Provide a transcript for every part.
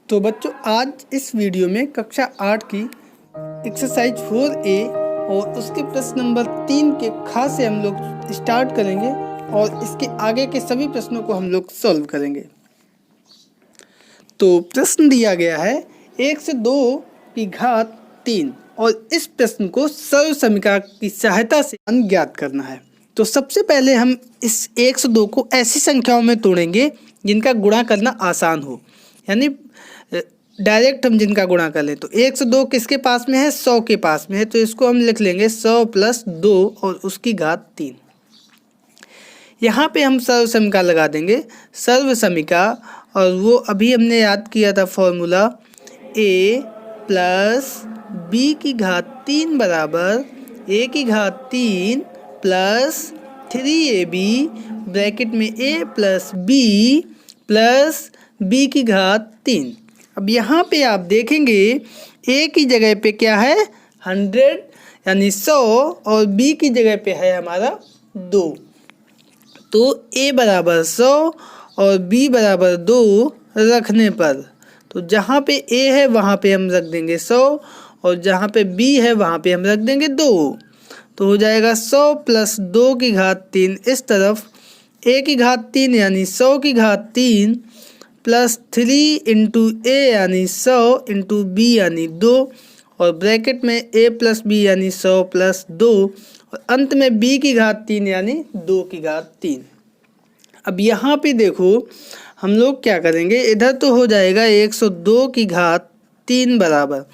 तो बच्चों आज इस वीडियो में कक्षा 8 की एक्सरसाइज 4A और उसके प्रश्न नंबर 3 के खास से हम लोग स्टार्ट करेंगे और इसके आगे के सभी प्रश्नों को हम लोग सॉल्व करेंगे। तो प्रश्न दिया गया है 1 से 2 की घात 3 और इस प्रश्न को सरल समीकरण की सहायता से ज्ञात करना है। तो सबसे पहले हम इस 1 से 2 को ऐसी संख्याओं में तोड़ेंगे जिनका गुणा करना आसान हो, यानी डायरेक्ट हम जिनका गुणा कर लें। तो 1 से 2 किसके पास में है? 100 के पास में है, तो इसको हम लिख लेंगे 100 + 2 और उसकी घात 3। यहाँ पे हम सर्व समीकरण लगा देंगे, सर्व समीकरण, और वो अभी हमने याद किया था फॉर्मूला a + b की घात 3 बराबर a की घात 3 + 3ab ब्रैकेट में a + b + b की घात 3। अब यहाँ पे आप देखेंगे a की जगह पे क्या है? 100 यानी 100 और b की जगह पे है हमारा 2। तो a बराबर 100 और b बराबर 2 रखने पर, तो जहाँ पे a है वहाँ पे हम रख देंगे 100 और जहाँ पे b है वहाँ पे हम रख देंगे 2। तो हो जाएगा 100 + 2 की घात 3 इस तरफ, a की घात 3 यानी 100 की घात 3 + 3 × a यानी 100 × b यानी 2 और ब्रैकेट में a + b यानी 100 + 2 और अंत में b की घात 3 यानी 2 की घात 3। अब यहाँ पे देखो हम लोग क्या करेंगे, इधर तो हो जाएगा 102 की घात 3 बराबर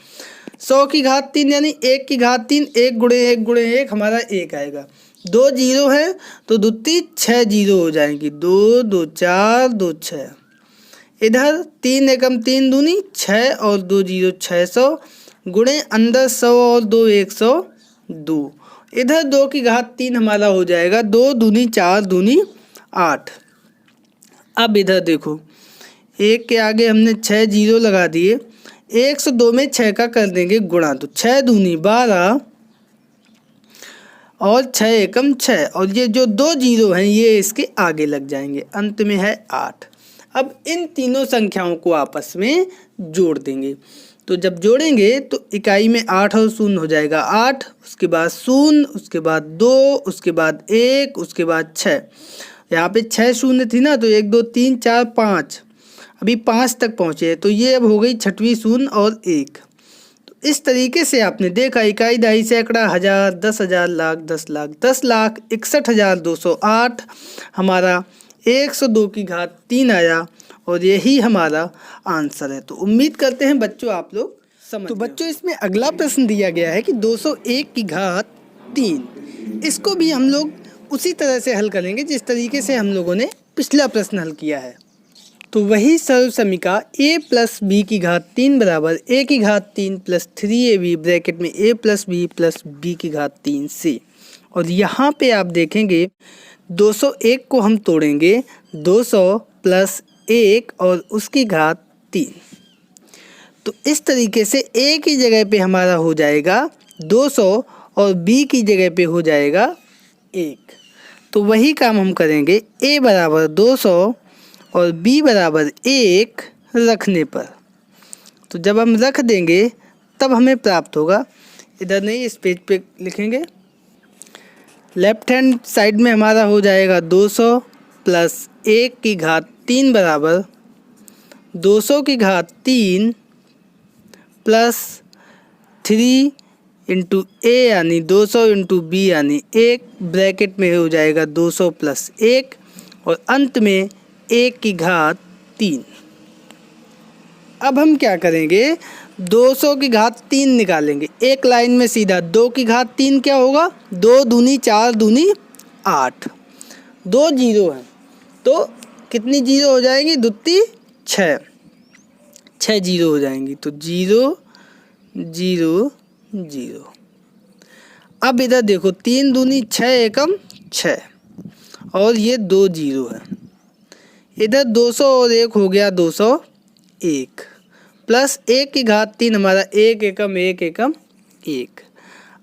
100 की घात 3 यानी 1 की घात 3, 1 × 1 × 1 हमारा 1 आएगा। 2 जीरो है तो दुत्ती 6 जीरो हो जाएंगी, 2 2 4 2 6। इधर 3 एकम 3 दूनी 6 और 2 जीरो 600 गुणे अंदर 100 और 2 102। इधर 2 की घात 3 हमारा हो जाएगा 2 दूनी 4 दूनी 8। अब इधर देखो 1 के आगे हमने 6 जीरो लगा दिए, 102 में 6 का कर देंगे गुणा, तो 6 दूनी 12 और 6 एकम 6 और ये जो 2 जीरो हैं ये इसके आगे लग जाएंगे, अंत में है 8। अब इन तीनों संख्याओं को आपस में जोड़ देंगे, तो जब जोड़ेंगे तो इकाई में 8 और 0 हो जाएगा 8, उसके बाद 0, उसके बाद 2, उसके बाद 1, उसके बाद 6। यहाँ पे 6 शून्य थी ना, तो 1 2 3 4 5, अभी 5 तक पहुँचे, तो ये अब हो गई 6वीं 0 और 1। तो इस तरीके से आपने देखा इकाई दहाई सैकड़ा हज़ार 10,000 लाख 10 लाख 10,61,208 हमारा 102 की घात 3 आया और यही हमारा आंसर है। तो उम्मीद करते हैं बच्चों आप लोग समझ। तो बच्चों इसमें अगला प्रश्न दिया गया है कि 201 की घात 3, इसको भी हम लोग उसी तरह से हल करेंगे जिस तरीके से हम लोगों ने पिछला प्रश्न हल किया है। तो वही सर्व समीकरण a + b की घात 3 बराबर a की घात 3 + 3ab ब्रैकेट में a + b + b की घात 3 से, और यहाँ पे आप देखेंगे 201 को हम तोड़ेंगे 200 + 1 और उसकी घात 3। तो इस तरीके से a की जगह पे हमारा हो जाएगा 200 और b की जगह पे हो जाएगा 1। तो वही काम हम करेंगे, a बराबर 200 और b बराबर 1 रखने पर। तो जब हम रख देंगे तब हमें प्राप्त होगा, इधर नहीं इस पेज पे लिखेंगे, लेफ्ट हैंड साइड में हमारा हो जाएगा 200 + 1 की घात 3 बराबर 200 की घात 3 + 3 × a यानी 200 × b यानी 1 ब्रैकेट में हो जाएगा 200 + 1 और अंत में 1 की घात 3। अब हम क्या करेंगे, 200 की घात 3 निकालेंगे, एक लाइन में सीधा। 2 की घात 3 क्या होगा? 2 दूनी 4 दूनी 8, 2 जीरो हैं तो कितनी जीरो हो जाएंगी? दुत्ती 6, 6 जीरो हो जाएंगी, तो 0 0 0। अब इधर देखो 3 दूनी 6 एकम 6 और ये 2 जीरो है, इधर 200 और 1 हो गया 201 + 1 की घात 3 हमारा 1 एकम 1 एकम 1।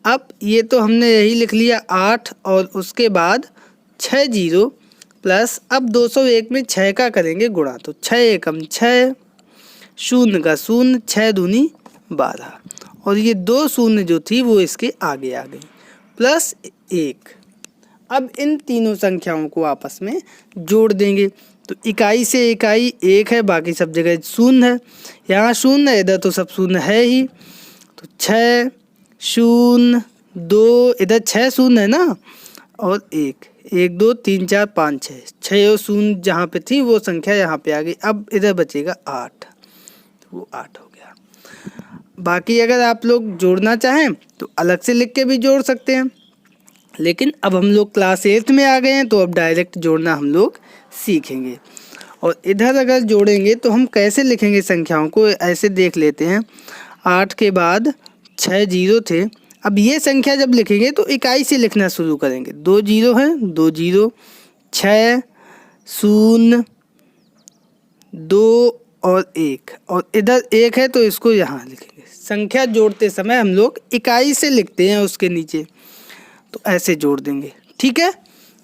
अब ये तो हमने यही लिख लिया 8 और उसके बाद 6 जीरो प्लस अब 201 में 6 का करेंगे गुणा, तो 6 एकम 6 शून्य का शून्य, 6 दूनी 12, और ये 2 शून्य जो थी वो इसके आगे आ गई, प्लस 1। अब इन तीनों संख्याओं को आपस में जोड़ देंगे। तो इकाई से इकाई 1 है, बाकी सब जगह शून्य है। यहाँ शून्य है, इधर तो सब शून्य है ही। तो 6 0 2, इधर 6 शून्य है ना, और 1 1 2 3 4 5 6, 6 और शून्य जहाँ पे थी वो संख्या यहाँ पे आ गई। अब इधर बचेगा 8, तो वो 8 हो गया। बाकी अगर आप लोग जोड़ना चाहें तो अलग से लिख के भी जोड़ सकते हैं, लेकिन अब हम लोग क्लास 8 में आ गए हैं तो अब डायरेक्ट जोड़ना हम लोग सीखेंगे। और इधर अगर जोड़ेंगे तो हम कैसे लिखेंगे संख्याओं को, ऐसे देख लेते हैं। 8 के बाद 6 जीरो थे। अब ये संख्या जब लिखेंगे तो इकाई से लिखना शुरू करेंगे। 2 जीरो है, 2 जीरो, 6 0 2 और 1, और इधर 1 है तो इसको यहाँ लिखेंगे। संख्या जोड़ते समय हम लोग इकाई से लिखते हैं उसके नीचे, तो ऐसे जोड़ देंगे। ठीक है,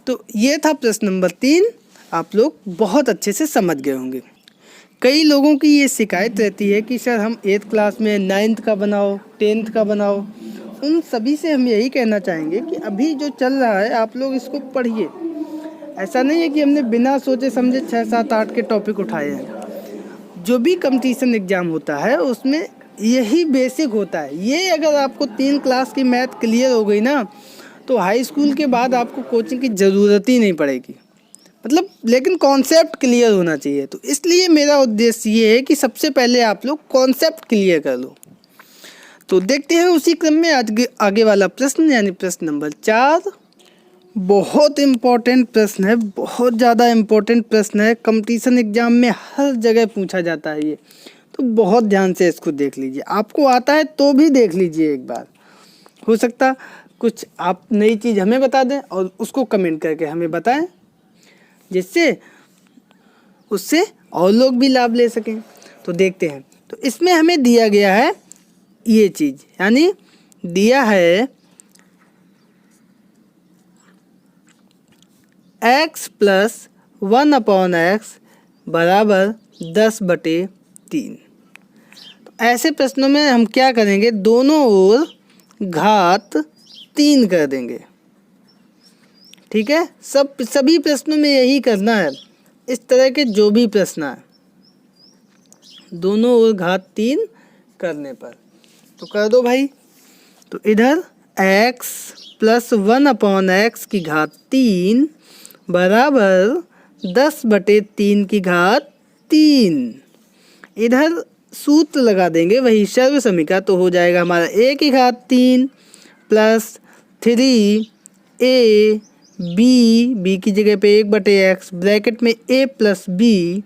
तो ये था प्रश्न नंबर 3। आप लोग बहुत अच्छे से समझ गए होंगे। कई लोगों की ये शिकायत रहती है कि सर हम 8th क्लास में 9th का बनाओ, 10th का बनाओ। उन सभी से हम यही कहना चाहेंगे कि अभी जो चल रहा है आप लोग इसको पढ़िए। ऐसा नहीं है कि हमने बिना सोचे समझे 6 7 8 के टॉपिक उठाए हैं। जो भी कंपटीशन एग्ज़ाम होता है उसमें यही बेसिक होता है। ये अगर आपको 3 क्लास की मैथ क्लियर हो गई ना, तो हाई स्कूल के बाद आपको कोचिंग की ज़रूरत ही नहीं पड़ेगी। मतलब लेकिन कॉन्सेप्ट क्लियर होना चाहिए। तो इसलिए मेरा उद्देश्य ये है कि सबसे पहले आप लोग कॉन्सेप्ट क्लियर कर लो। तो देखते हैं उसी क्रम में आज आगे वाला प्रश्न, यानी प्रश्न नंबर 4। बहुत इम्पोर्टेंट प्रश्न है, बहुत ज़्यादा इम्पोर्टेंट प्रश्न है। कंपटीशन एग्जाम में हर जगह पूछा जाता है ये, तो बहुत ध्यान से इसको देख लीजिए। आपको आता है तो भी देख लीजिए एक बार, हो सकता कुछ आप नई चीज़ हमें बता दें और उसको कमेंट करके हमें बताएं, जिससे उससे और लोग भी लाभ ले सकें। तो देखते हैं। तो इसमें हमें दिया गया है ये चीज़, यानी दिया है x प्लस 1/x बराबर 10/3। तो ऐसे प्रश्नों में हम क्या करेंगे, दोनों ओर घात 3 कर देंगे। ठीक है, सभी प्रश्नों में यही करना है। इस तरह के जो भी प्रश्न है, दोनों ओर घात 3 करने पर तो कर दो भाई। तो इधर x प्लस 1/x की घात 3 बराबर 10/3 की घात 3। इधर सूत्र लगा देंगे वही सर्व समीका, तो हो जाएगा हमारा a की घात 3 प्लस 3a b की जगह पे 1/x ब्रैकेट में a प्लस b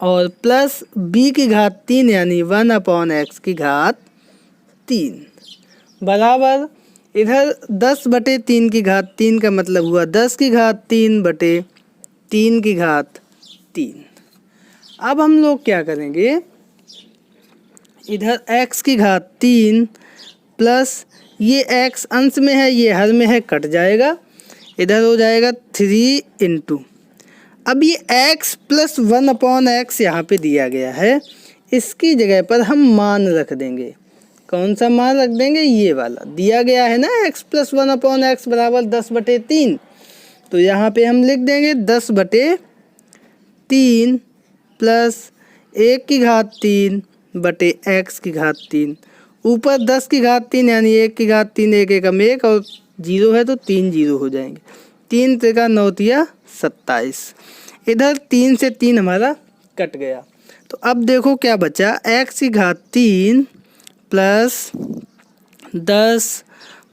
और प्लस b की घात 3 यानी 1/x की घात 3 बराबर इधर 10/3 की घात 3 का मतलब हुआ 10 की घात 3/3 की घात 3। अब हम लोग क्या करेंगे, इधर x की घात 3 प्लस ये x अंश में है ये हर में है, कट जाएगा, इधर हो जाएगा 3 इंटू। अब ये x प्लस 1/x यहाँ पे दिया गया है, इसकी जगह पर हम मान रख देंगे। कौन सा मान रख देंगे, ये वाला दिया गया है ना, x प्लस 1/x बराबर 10/3। तो यहाँ पे हम लिख देंगे 10/3 प्लस 1 की घात 3/x की घात 3, ऊपर 10 की घात 3 यानी 1 की घात 3, 1 एकम 1 और 0 है तो 3 0 हो जाएंगे। 3 त्रिका 9 तिया 27। इधर 3 से 3 हमारा कट गया। तो अब देखो क्या बचा, x की घात 3 प्लस 10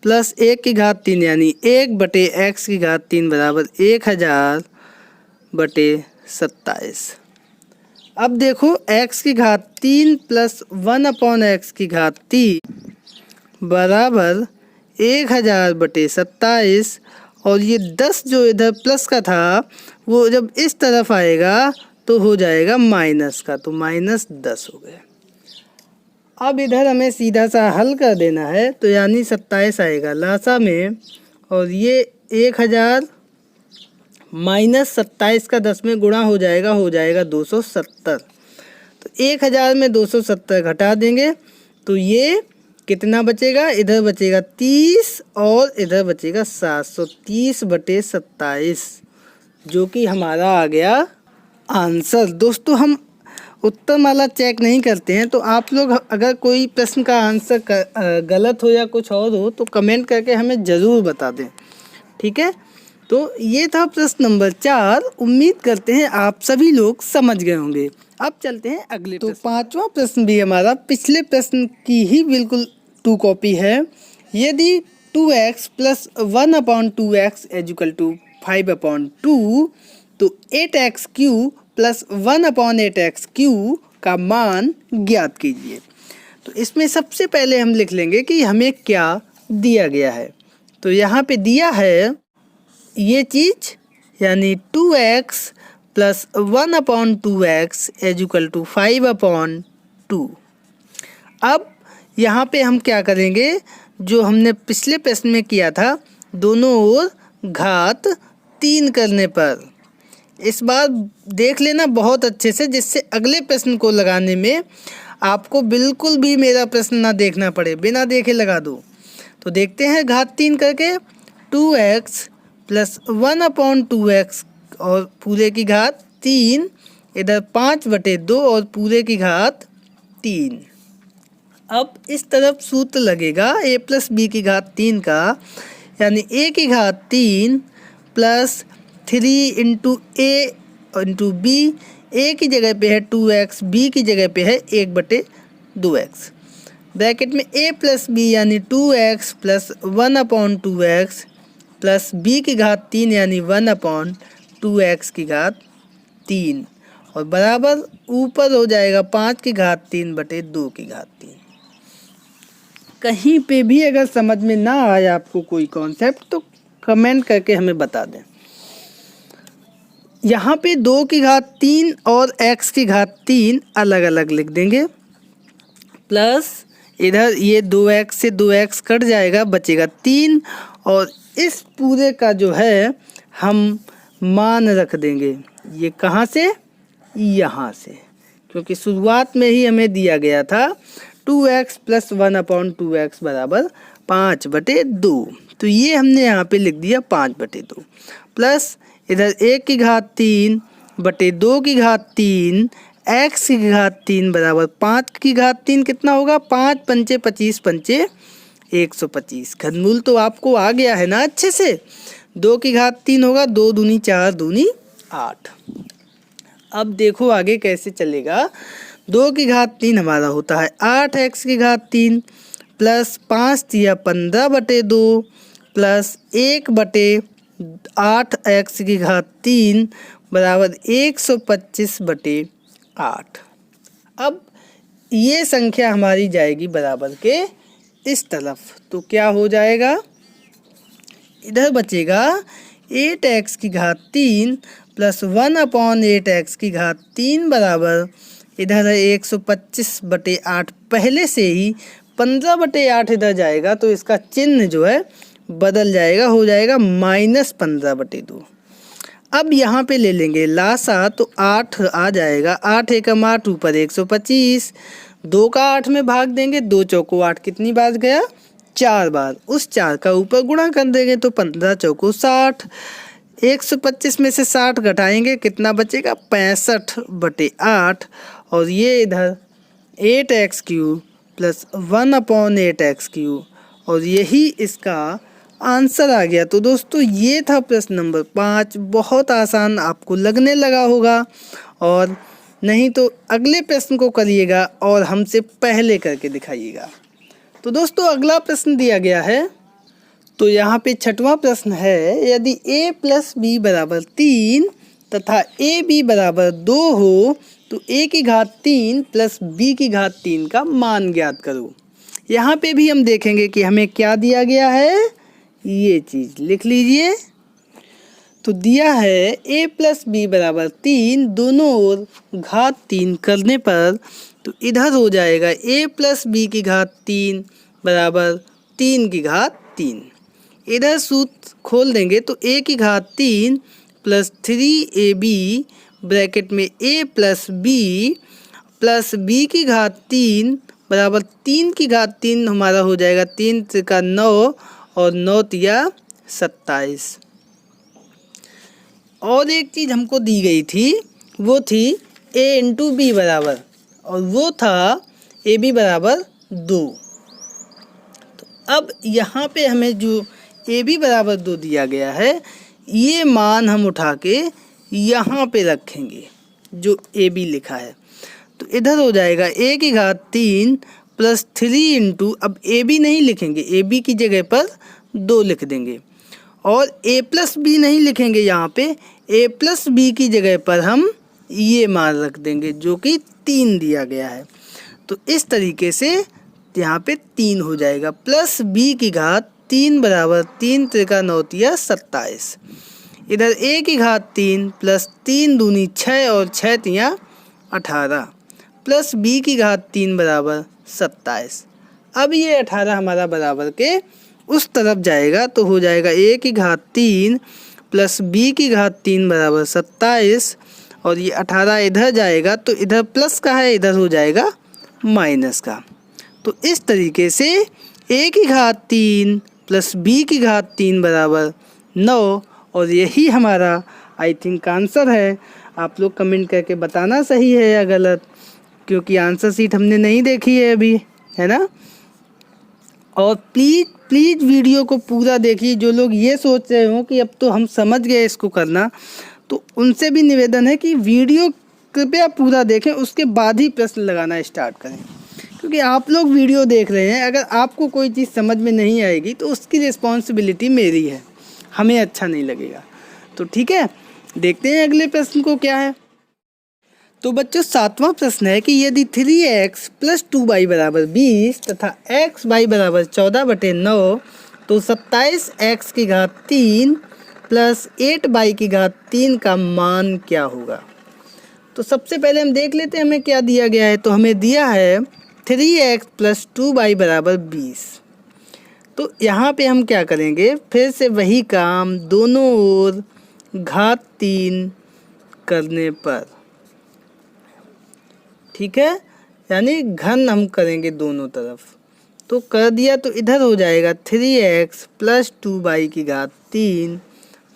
प्लस 1 की घात 3 यानी 1/x की घात 3 बराबर 1000/27। अब देखो x की घात 3 प्लस 1/x की घात 3 बराबर 1000/27, और ये 10 जो इधर प्लस का था वो जब इस तरफ आएगा तो हो जाएगा माइनस का, तो -10 हो गया। अब इधर हमें सीधा सा हल कर देना है, तो यानी 27 आएगा लासा में, और ये 1000 -27 का 10 में गुणा हो जाएगा 270। तो तो 1000 में 270 घटा देंगे तो ये कितना बचेगा, इधर बचेगा 30 और इधर बचेगा 730/27, जो कि हमारा आ गया आंसर। दोस्तों हम उत्तरमाला चेक नहीं करते हैं, तो आप लोग अगर कोई प्रश्न का आंसर गलत हो या कुछ और हो तो कमेंट करके हमें ज़रूर बता दें, ठीक है। तो ये था प्रश्न नंबर 4। उम्मीद करते हैं आप सभी लोग समझ गए होंगे। अब चलते हैं अगले तो 5वां प्रश्न भी हमारा पिछले प्रश्न की ही बिल्कुल 2 कॉपी है। यदि 2x + 1/2x = 5/2 तो 8x³ + 1/8x³ का मान ज्ञात कीजिए। तो इसमें सबसे पहले हम लिख लेंगे कि हमें क्या दिया गया है। तो यहाँ पे दिया है ये चीज़, यानी 2x + 1/2x = 5/2। अब यहाँ पे हम क्या करेंगे, जो हमने पिछले प्रश्न में किया था, दोनों ओर घात 3 करने पर। इस बार देख लेना बहुत अच्छे से, जिससे अगले प्रश्न को लगाने में आपको बिल्कुल भी मेरा प्रश्न ना देखना पड़े, बिना देखे लगा दो। तो देखते हैं घात 3 करके। 2x + 1/2x और पूरे की घात 3, इधर 5/2 और पूरे की घात 3। अब इस तरफ सूत्र लगेगा a + b की घात 3 का, यानी a की घात 3 + 3 × a × b। a की जगह पे है 2x, b की जगह पे है 1/2x। ब्रैकेट में a + b यानी 2x + 1/2x + b की घात 3 यानी 1/2x की घात 3, और बराबर ऊपर हो जाएगा 5 की घात 3/2 की घात 3। कहीं पे भी अगर समझ में ना आए आपको कोई कॉन्सेप्ट तो कमेंट करके हमें बता दें। यहाँ पे 2 की घात 3 और x की घात 3 अलग अलग लिख देंगे, प्लस इधर ये 2x से 2x कट जाएगा, बचेगा 3, और इस पूरे का जो है हम मान रख देंगे। ये कहाँ से, यहाँ से, क्योंकि शुरुआत में ही हमें दिया गया था 2x + 1/2x = 5/2। तो ये हमने यहाँ पे लिख दिया 5/2, प्लस इधर 1 की घात 3/2 की घात 3 x की घात 3 = 5 की घात 3 कितना होगा, 5 × 5 = 25, 5 × 125। घनमूल तो आपको आ गया है ना अच्छे से। 2 की घात 3 होगा, 2 दूनी 4, दूनी 8। अब देखो आगे कैसे चलेगा। 2 की घात 3 हमारा होता है 8x की घात 3 प्लस 5 × 15/2 प्लस 1/8x की घात 3 बराबर 125/8। अब ये संख्या हमारी जाएगी बराबर के इस तरफ, तो क्या हो जाएगा, इधर बचेगा 8x की घात 3 प्लस 1/8x की घात 3 बराबर, इधर है 125/8। पहले से ही 15/8 इधर जाएगा तो इसका चिन्ह जो है बदल जाएगा, हो जाएगा -15/2। अब यहाँ पे ले लेंगे लासा, तो 8 आ जाएगा, 8 एकम 8 ऊपर 125, 2 का 8 में भाग देंगे, 2 चौको 8 कितनी बार गया, 4 बार। उस 4 का ऊपर गुणा कर देंगे तो 15 चौको 60, 125 में से 60 घटाएंगे, कितना बचेगा 65/8, और ये इधर 8x³ प्लस 1/8x³, और यही इसका आंसर आ गया। तो दोस्तों ये था प्रश्न नंबर 5। बहुत आसान आपको लगने लगा होगा, और नहीं तो अगले प्रश्न को करिएगा और हमसे पहले करके दिखाइएगा। तो दोस्तों अगला प्रश्न दिया गया है, तो यहाँ पे 6वां प्रश्न है, यदि a + b = 3 तथा ab = 2 हो तो a की घात 3 प्लस b की घात 3 का मान ज्ञात करो। यहाँ पे भी हम देखेंगे कि हमें क्या दिया गया है, ये चीज़ लिख लीजिए। तो दिया है a + b = 3, दोनों ओर घात 3 करने पर, तो इधर हो जाएगा a + b की घात 3 बराबर 3 की घात 3। इधर सूत्र खोल देंगे तो a की घात 3 प्लस 3ab ब्रैकेट में a + b प्लस बी की घात 3 बराबर 3 की घात 3 हमारा हो जाएगा 3 त्रिका 9 और 9 तिया 27। और एक चीज़ हमको दी गई थी, वो थी a इंटू बी बराबर, और वो था ए बी बराबर 2। तो अब यहाँ पे हमें जो ए बी बराबर 2 दिया गया है, ये मान हम उठा के यहाँ पे रखेंगे जो ए बी लिखा है। तो इधर हो जाएगा a की घात 3 प्लस 3 इंटू, अब ए बी नहीं लिखेंगे, ए बी की जगह पर 2 लिख देंगे, और a प्लस बी नहीं लिखेंगे, यहाँ पे a प्लस बी की जगह पर हम ये मान रख देंगे जो कि 3 दिया गया है। तो इस तरीके से यहाँ पे 3 हो जाएगा, प्लस b की घात 3 बराबर 3 त्रिका 9 तिया 27। इधर a की घात 3 प्लस 3 दूनी 6 और 6 तिया 18 प्लस b की घात 3 बराबर 27। अब ये 18 हमारा बराबर के उस तरफ जाएगा, तो हो जाएगा a की घात 3 प्लस b की घात 3 बराबर 27, और ये 18 इधर जाएगा तो इधर प्लस का है, इधर हो जाएगा माइनस का। तो इस तरीके से a की घात 3 प्लस b की घात 3 बराबर 9, और यही हमारा आई थिंक आंसर है। आप लोग कमेंट करके बताना सही है या गलत, क्योंकि आंसर शीट हमने नहीं देखी है अभी, है ना। और प्लीज़ वीडियो को पूरा देखिए। जो लोग ये सोच रहे हो कि अब तो हम समझ गए इसको करना, तो उनसे भी निवेदन है कि वीडियो कृपया पूरा देखें, उसके बाद ही प्रश्न लगाना स्टार्ट करें। क्योंकि आप लोग वीडियो देख रहे हैं, अगर आपको कोई चीज़ समझ में नहीं आएगी तो उसकी रिस्पॉन्सिबिलिटी मेरी है, हमें अच्छा नहीं लगेगा। तो ठीक है, देखते हैं अगले प्रश्न को क्या है। तो बच्चों 7वां प्रश्न है कि यदि 3x प्लस 2y बराबर 20 तथा xy बराबर 14/9, तो 27x की घात 3 प्लस 8y की घात 3 का मान क्या होगा। तो सबसे पहले हम देख लेते हैं हमें क्या दिया गया है। तो हमें दिया है 3x प्लस 2y बराबर 20। तो यहाँ पे हम क्या करेंगे, फिर से वही काम, दोनों ओर घात 3 करने पर, ठीक है, यानी घन हम करेंगे दोनों तरफ। तो कर दिया, तो इधर हो जाएगा 3x प्लस 2y की घात 3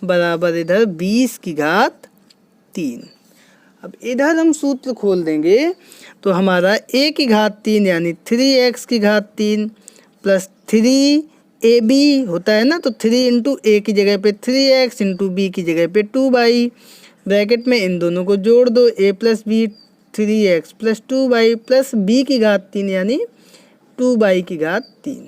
बराबर इधर 20 की घात 3। अब इधर हम सूत्र खोल देंगे, तो हमारा a की घात 3 यानी 3x की घात 3 प्लस 3ab होता है ना, तो 3 इंटू a की जगह पे 3x इंटू b की जगह पे 2y, ब्रैकेट में इन दोनों को जोड़ दो, a plus B 3x plus 2y plus b की घात 3 यानी 2y की घात 3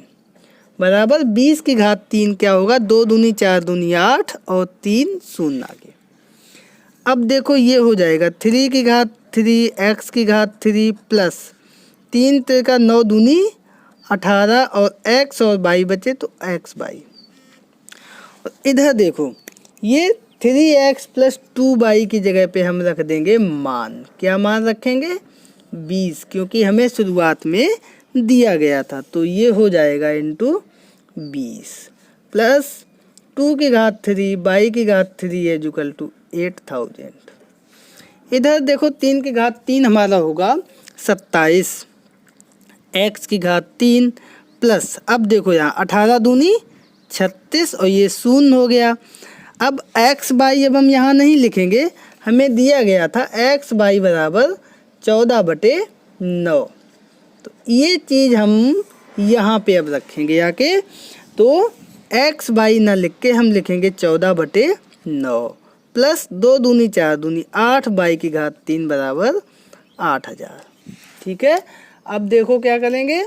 बराबर 20 की घात 3 क्या होगा, 2 दूनी 4 दूनी 8 और 3 शून्य आगे। अब देखो ये हो जाएगा 3 की घात 3 x की घात 3 प्लस 3 त्रिका 9 दूनी 18 और x और y बचे तो x y। और इधर देखो ये 3x प्लस 2y की जगह पे हम रख देंगे मान, क्या मान रखेंगे, 20, क्योंकि हमें शुरुआत में दिया गया था। तो ये हो जाएगा इंटू 20 प्लस 2 की घात 3 y की घात 3 इज इक्वल टू 8000। इधर देखो 3 की घात 3 हमारा होगा 27, x की घात 3 प्लस, अब देखो यहाँ 18 दूनी 36 और ये शून्य हो गया। अब एक्स बाई अब हम यहाँ नहीं लिखेंगे, हमें दिया गया था एक्स बाई बराबर 14/9। तो ये चीज़ हम यहाँ पे अब रखेंगे आके, तो एक्स बाई ना लिख के हम लिखेंगे 14/9 प्लस 2 दूनी 4 दूनी 8 बाई की घात 3 बराबर 8000। ठीक है, अब देखो क्या करेंगे,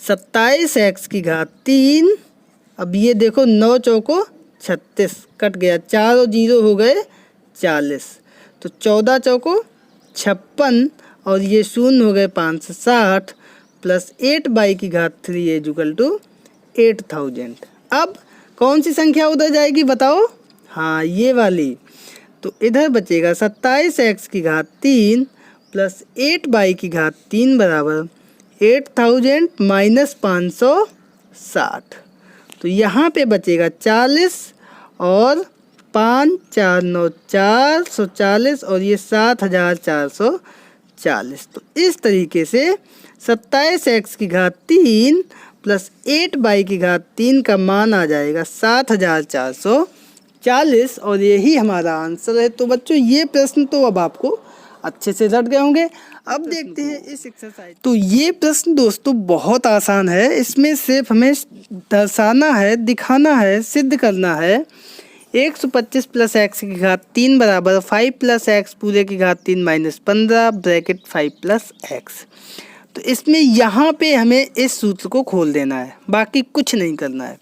27x की घात 3, अब ये देखो 9 चौको 36 कट गया, 4 और 0 हो गए 40, तो 14 चौको 56 और ये शून्य हो गए 560 प्लस 8 बाई की घात 3 इज इक्वल टू 8000। अब कौन सी संख्या उधर जाएगी बताओ, हाँ ये वाली। तो इधर बचेगा 27x की घात 3 प्लस 8 बाई की घात 3 बराबर 8000 माइनस 560। तो यहाँ पे बचेगा 40 और 5 4 9 440 और ये 7440 40। तो इस तरीके से 27x की घात 3 प्लस 8y की घात 3 का मान आ जाएगा 7440 और यही हमारा आंसर है। तो बच्चों ये प्रश्न तो अब आपको अच्छे से रट गए होंगे। अब देखते हैं इस एक्सरसाइज। तो ये प्रश्न दोस्तों बहुत आसान है। इसमें सिर्फ हमें दर्शाना है, दिखाना है, सिद्ध करना है 125 प्लस एक्स की घात 3 बराबर 5 प्लस एक्स पूरे की घात 3 माइनस 15 ब्रैकेट 5 प्लस एक्स। तो इसमें यहाँ पे हमें इस सूत्र को खोल देना है, बाकी कुछ नहीं करना है।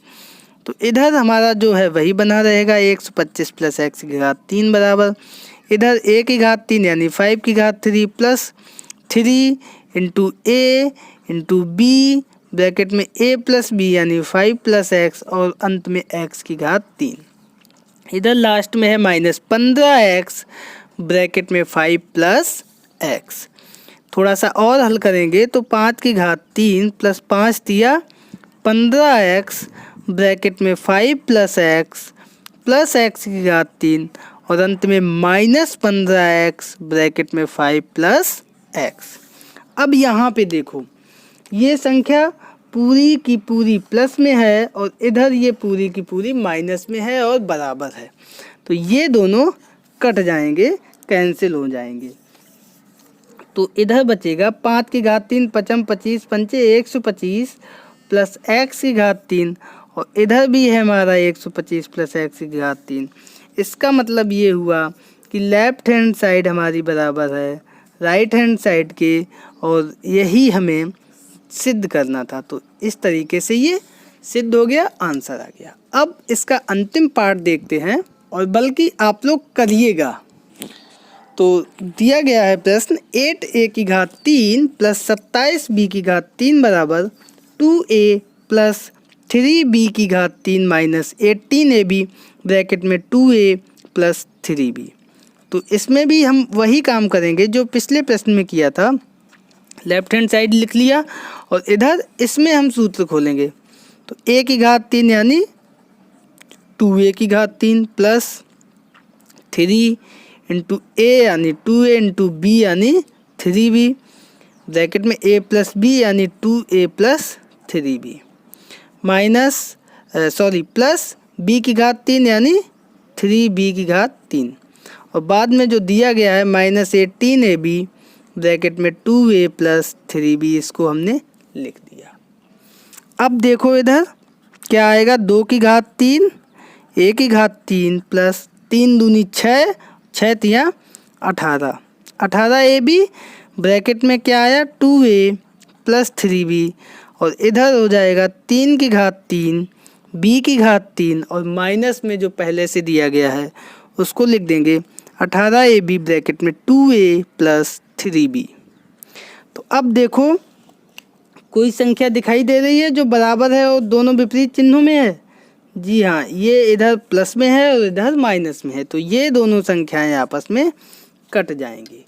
तो इधर हमारा जो है वही बना रहेगा 125 प्लस एक्स की घात 3 बराबर इधर a की घात 3 यानी 5 की घात 3 प्लस 3 इंटू ए इंटू बी ब्रैकेट में a प्लस बी यानी 5 प्लस एक्स और अंत में x की घात 3। इधर लास्ट में है माइनस 15x ब्रैकेट में 5 प्लस एक्स। थोड़ा सा और हल करेंगे तो 5 की घात 3 प्लस 5 दिया 15x ब्रैकेट में 5 प्लस एक्स प्लस एक्स की घात 3 और अंत में माइनस 15x ब्रैकेट में 5 प्लस एक्स। अब यहाँ पे देखो ये संख्या पूरी की पूरी प्लस में है और इधर ये पूरी की पूरी माइनस में है और बराबर है। तो ये दोनों कट जाएंगे, कैंसिल हो जाएंगे। तो इधर बचेगा 5 की घात 3 पचम 25 पंचे 125 प्लस एक्स की घात 3 और इधर भी है हमारा 125 प्लस एक्स की घात 3। इसका मतलब ये हुआ कि लेफ्ट हैंड साइड हमारी बराबर है राइट हैंड साइड के और यही हमें सिद्ध करना था। तो इस तरीके से ये सिद्ध हो गया, आंसर आ गया। अब इसका अंतिम पार्ट देखते हैं और बल्कि आप लोग करिएगा। तो दिया गया है प्रश्न 8a की घात 3 प्लस 27b की घात 3 बराबर 2a प्लस 3b की घात 3 माइनस 18ab ब्रैकेट में 2a प्लस 3b। तो इसमें भी हम वही काम करेंगे जो पिछले प्रश्न में किया था। लेफ्ट हैंड साइड लिख लिया और इधर इसमें हम सूत्र खोलेंगे। तो a की घात 3 यानी 2a की घात 3 प्लस 3 इंटू a यानी 2a इंटू b यानी 3b ब्रैकेट में a प्लस b यानी 2a plus 3b minus plus b की घात 3 यानी 3b की घात 3 और बाद में जो दिया गया है माइनस 18ab ब्रैकेट में 2a प्लस 3b इसको हमने लिख दिया। अब देखो इधर क्या आएगा 2 की घात 3 a की घात 3 प्लस 3 दूनी 6 6 तिया 18ab ब्रैकेट में क्या आया 2a प्लस 3b और इधर हो जाएगा 3 की घात 3 b की घात 3 और माइनस में जो पहले से दिया गया है उसको लिख देंगे 18ab ब्रैकेट में 2a प्लस 3b। तो अब देखो कोई संख्या दिखाई दे रही है जो बराबर है और दोनों विपरीत चिन्हों में है। जी हाँ, ये इधर प्लस में है और इधर माइनस में है। तो ये दोनों संख्याएं आपस में कट जाएंगी।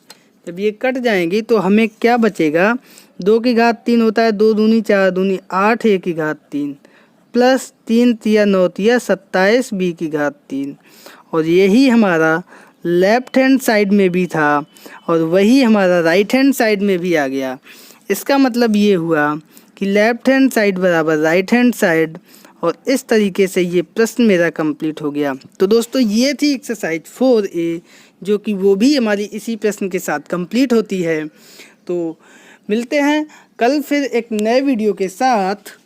जब ये कट जाएंगी तो हमें क्या बचेगा 2 की घात 3 होता है 2 दूनी 4 दूनी 8 a की घात 3 प्लस 3 तिया 9 तिया 27 b की घात 3 और यही हमारा लेफ्ट हैंड साइड में भी था और वही हमारा राइट हैंड साइड में भी आ गया। इसका मतलब ये हुआ कि लेफ्ट हैंड साइड बराबर राइट हैंड साइड और इस तरीके से ये प्रश्न मेरा कंप्लीट हो गया। तो दोस्तों ये थी एक्सरसाइज 4a जो कि वो भी हमारी इसी प्रश्न के साथ कंप्लीट होती है। तो मिलते हैं कल फिर एक नए वीडियो के साथ।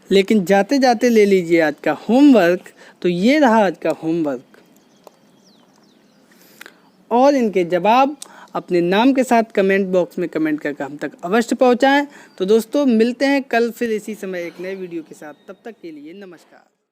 लेकिन जाते जाते ले लीजिए आज का होमवर्क। तो ये रहा आज का होमवर्क और इनके जवाब अपने नाम के साथ कमेंट बॉक्स में कमेंट करके हम तक अवश्य पहुंचाएं। तो दोस्तों मिलते हैं कल फिर इसी समय एक नए वीडियो के साथ। तब तक के लिए नमस्कार।